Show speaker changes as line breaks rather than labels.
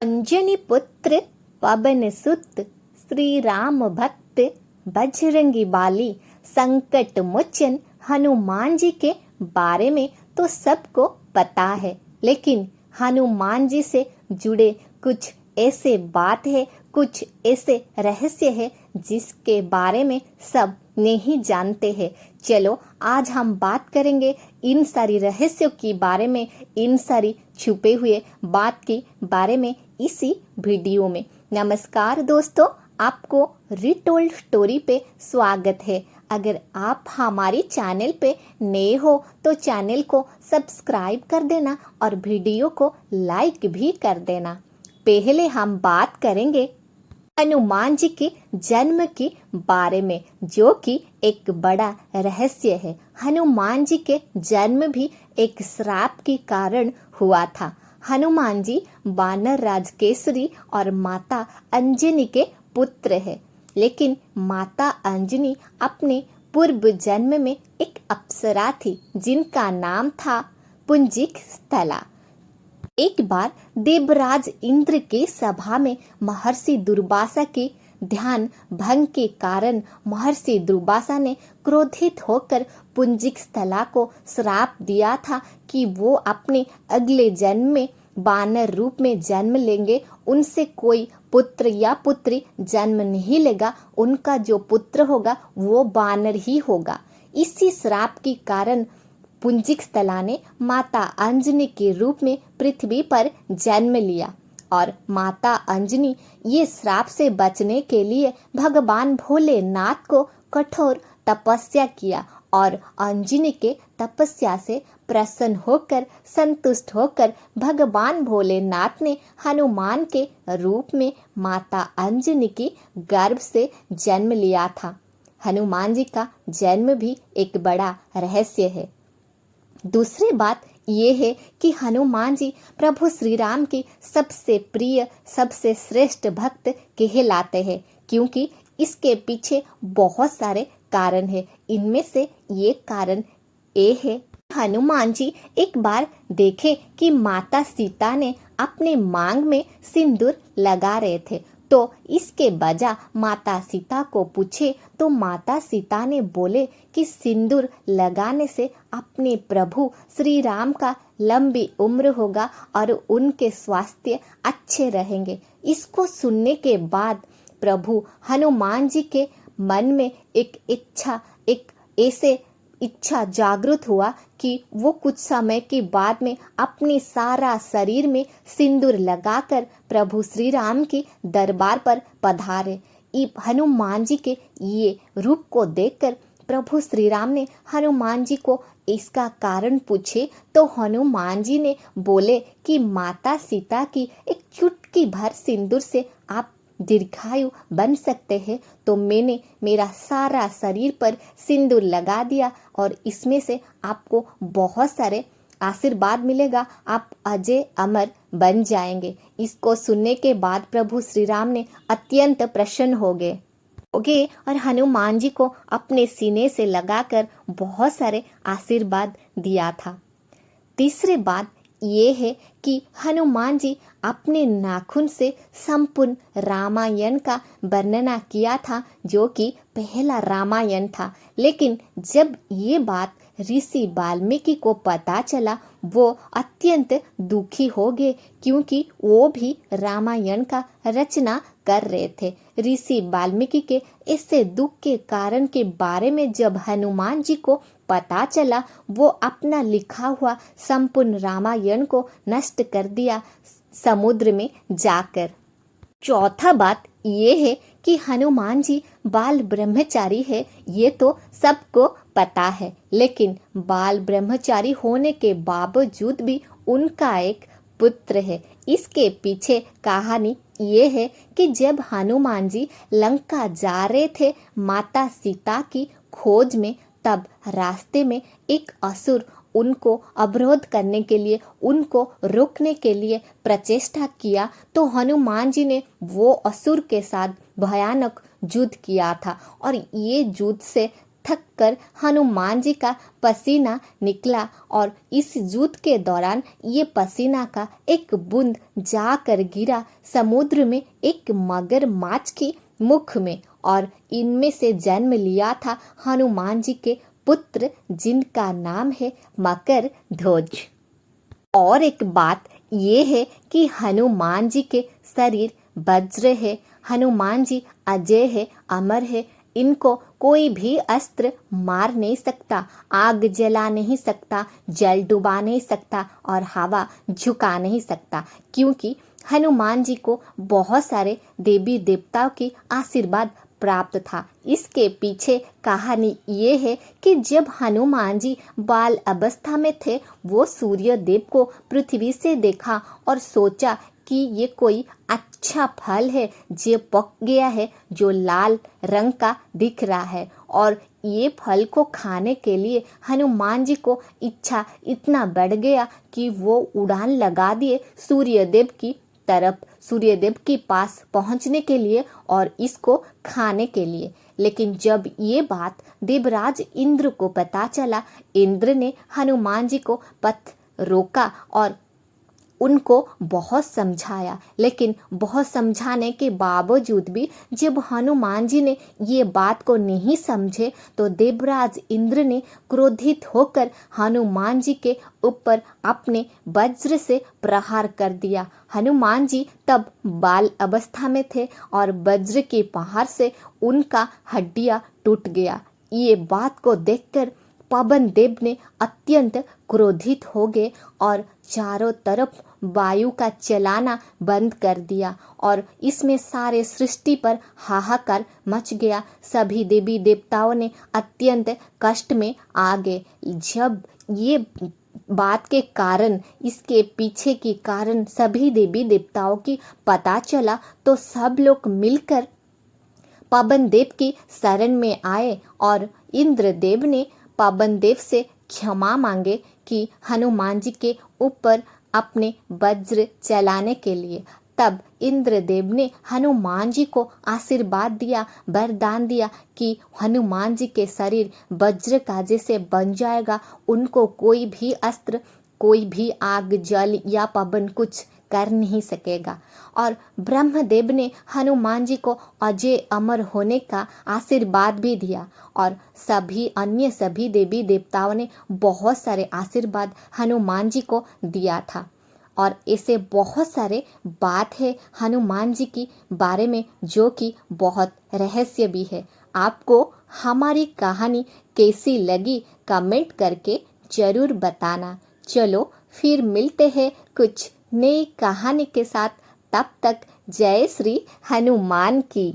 अंजनी पुत्र पवन सुत श्री राम भक्त बजरंगी बाली संकट मोचन हनुमान जी के बारे में तो सबको पता है, लेकिन हनुमान जी से जुड़े कुछ ऐसे बात है, कुछ ऐसे रहस्य है जिसके बारे में सब नहीं जानते हैं। चलो आज हम बात करेंगे इन सारी रहस्यों के बारे में, इन सारी छुपे हुए बात के बारे में इसी वीडियो में। नमस्कार दोस्तों, आपको रिटोल्ड स्टोरी पे स्वागत है। अगर आप हमारी चैनल पे नए हो तो चैनल को सब्सक्राइब कर देना और वीडियो को लाइक भी कर देना। पहले हम बात करेंगे हनुमान जी के जन्म के बारे में, जो कि एक बड़ा रहस्य है। हनुमान जी के जन्म भी एक श्राप के कारण हुआ था। हनुमान जी वानर राज केसरी और माता अंजनी के पुत्र है, लेकिन माता अंजनी अपने पूर्व जन्म में एक अप्सरा थी जिनका नाम था पुंजिक स्थला। एक बार देवराज इंद्र के सभा में महर्षि दुर्वासा के ध्यान भंग के कारण महर्षि दुर्वासा ने क्रोधित होकर पुंजिक स्थला को श्राप दिया था कि वो अपने अगले जन्म में वानर रूप में जन्म लेंगे। उनसे कोई पुत्र या पुत्री जन्म नहीं लेगा, उनका जो पुत्र होगा वो वानर ही होगा। इसी श्राप के कारण पुंजिक स्थला ने माता अंजनी के रूप में पृथ्वी पर जन्म लिया और माता अंजनी ये श्राप से बचने के लिए भगवान भोलेनाथ को कठोर तपस्या किया और अंजनी के तपस्या से प्रसन्न होकर संतुष्ट होकर भगवान भोलेनाथ ने हनुमान के रूप में माता अंजनी की गर्भ से जन्म लिया था। हनुमान जी का जन्म भी एक बड़ा रहस्य है। दूसरी बात ये है कि हनुमान जी प्रभु श्री राम के सबसे प्रिय, सबसे श्रेष्ठ भक्त कहलाते हैं, क्योंकि इसके पीछे बहुत सारे कारण है। इनमें से ये कारण ये है, हनुमान जी एक बार देखे कि माता सीता ने अपने मांग में सिंदूर लगा रहे थे, तो इसके बजाय माता सीता को पूछे तो माता सीता ने बोले कि सिंदूर लगाने से अपने प्रभु श्री राम का लंबी उम्र होगा और उनके स्वास्थ्य अच्छे रहेंगे। इसको सुनने के बाद प्रभु हनुमान जी के मन में एक ऐसे इच्छा जागृत हुआ कि वो कुछ समय के बाद में अपने सारा शरीर में सिंदूर लगाकर प्रभु श्री राम के दरबार पर पधारे। हनुमान जी के ये रूप को देखकर प्रभु श्री राम ने हनुमान जी को इसका कारण पूछे तो हनुमान जी ने बोले कि माता सीता की एक चुटकी भर सिंदूर से आप दीर्घायु बन सकते हैं, तो मैंने मेरा सारा शरीर पर सिंदूर लगा दिया और इसमें से आपको बहुत सारे आशीर्वाद मिलेगा, आप अजय अमर बन जाएंगे। इसको सुनने के बाद प्रभु श्री राम ने अत्यंत प्रसन्न हो गए और हनुमान जी को अपने सीने से लगाकर बहुत सारे आशीर्वाद दिया था। तीसरी बात ये है कि हनुमान जी अपने नाखून से संपूर्ण रामायण का वर्णना किया था, जो कि पहला रामायण था। लेकिन जब ये बात ऋषि वाल्मीकि को पता चला, वो अत्यंत दुखी हो गए, क्योंकि वो भी रामायण का रचना कर रहे थे। ऋषि वाल्मीकि के ऐसे दुख के कारण के बारे में जब हनुमान जी को पता चला, वो अपना लिखा हुआ संपूर्ण रामायण को नष्ट कर दिया समुद्र में जाकर। चौथा बात ये है कि हनुमान जी बाल ब्रह्मचारी है, ये तो सबको पता है, लेकिन बाल ब्रह्मचारी होने के बावजूद भी उनका एक पुत्र है। इसके पीछे कहानी ये है कि जब हनुमान जी लंका जा रहे थे माता सीता की खोज में, तब रास्ते में एक असुर उनको अवरोध करने के लिए, उनको रोकने के लिए प्रचेष्टा किया, तो हनुमान जी ने वो असुर के साथ भयानक युद्ध किया था और ये युद्ध से थक कर हनुमान जी का पसीना निकला और इस युद्ध के दौरान ये पसीना का एक बूंद जाकर गिरा समुद्र में एक मगरमच्छ के मुख में और इनमें से जन्म लिया था हनुमान जी के पुत्र जिनका नाम है मकर ध्वज। और एक बात ये है कि हनुमान जी के शरीर वज्र है। हनुमान जी अजय है, अमर है। इनको कोई भी अस्त्र मार नहीं सकता, आग जला नहीं सकता, जल डुबा नहीं सकता और हवा झुका नहीं सकता, क्योंकि हनुमान जी को बहुत सारे देवी देवताओं की आशीर्वाद प्राप्त था। इसके पीछे कहानी ये है कि जब हनुमान जी बाल अवस्था में थे, वो सूर्य देव को पृथ्वी से देखा और सोचा कि ये कोई अच्छा फल है जो पक गया है, जो लाल रंग का दिख रहा है, और ये फल को खाने के लिए हनुमान जी को इच्छा इतना बढ़ गया कि वो उड़ान लगा दिए सूर्यदेव की तरफ, सूर्यदेव के पास पहुंचने के लिए और इसको खाने के लिए। लेकिन जब ये बात देवराज इंद्र को पता चला, इंद्र ने हनुमान जी को पथ रोका और उनको बहुत समझाया। लेकिन बहुत समझाने के बावजूद भी जब हनुमान जी ने ये बात को नहीं समझे, तो देवराज इंद्र ने क्रोधित होकर हनुमान जी के ऊपर अपने वज्र से प्रहार कर दिया। हनुमान जी तब बाल अवस्था में थे और वज्र के प्रहार से उनका हड्डियां टूट गया। ये बात को देखकर पवन देव ने अत्यंत क्रोधित हो गए और चारों तरफ वायु का चलाना बंद कर दिया और इसमें सारे सृष्टि पर हाहाकार मच गया। सभी देवी देवताओं ने अत्यंत कष्ट में आ गए। जब ये बात के कारण, इसके पीछे के कारण सभी देवी देवताओं की पता चला, तो सब लोग मिलकर पवन देव की शरण में आए और इंद्रदेव ने पवन देव से क्षमा मांगे कि हनुमान जी के ऊपर अपने वज्र चलाने के लिए। तब इंद्रदेव ने हनुमान जी को आशीर्वाद दिया, वरदान दिया कि हनुमान जी के शरीर वज्र का जैसे बन जाएगा, उनको कोई भी अस्त्र, कोई भी आग, जल या पवन कुछ कर नहीं सकेगा। और ब्रह्मदेव ने हनुमान जी को अजय अमर होने का आशीर्वाद भी दिया और सभी देवी देवताओं ने बहुत सारे आशीर्वाद हनुमान जी को दिया था। और ऐसे बहुत सारे बात है हनुमान जी की बारे में जो कि बहुत रहस्य भी है। आपको हमारी कहानी कैसी लगी कमेंट करके जरूर बताना। चलो फिर मिलते हैं कुछ नई कहानी के साथ। तब तक जय श्री हनुमान की।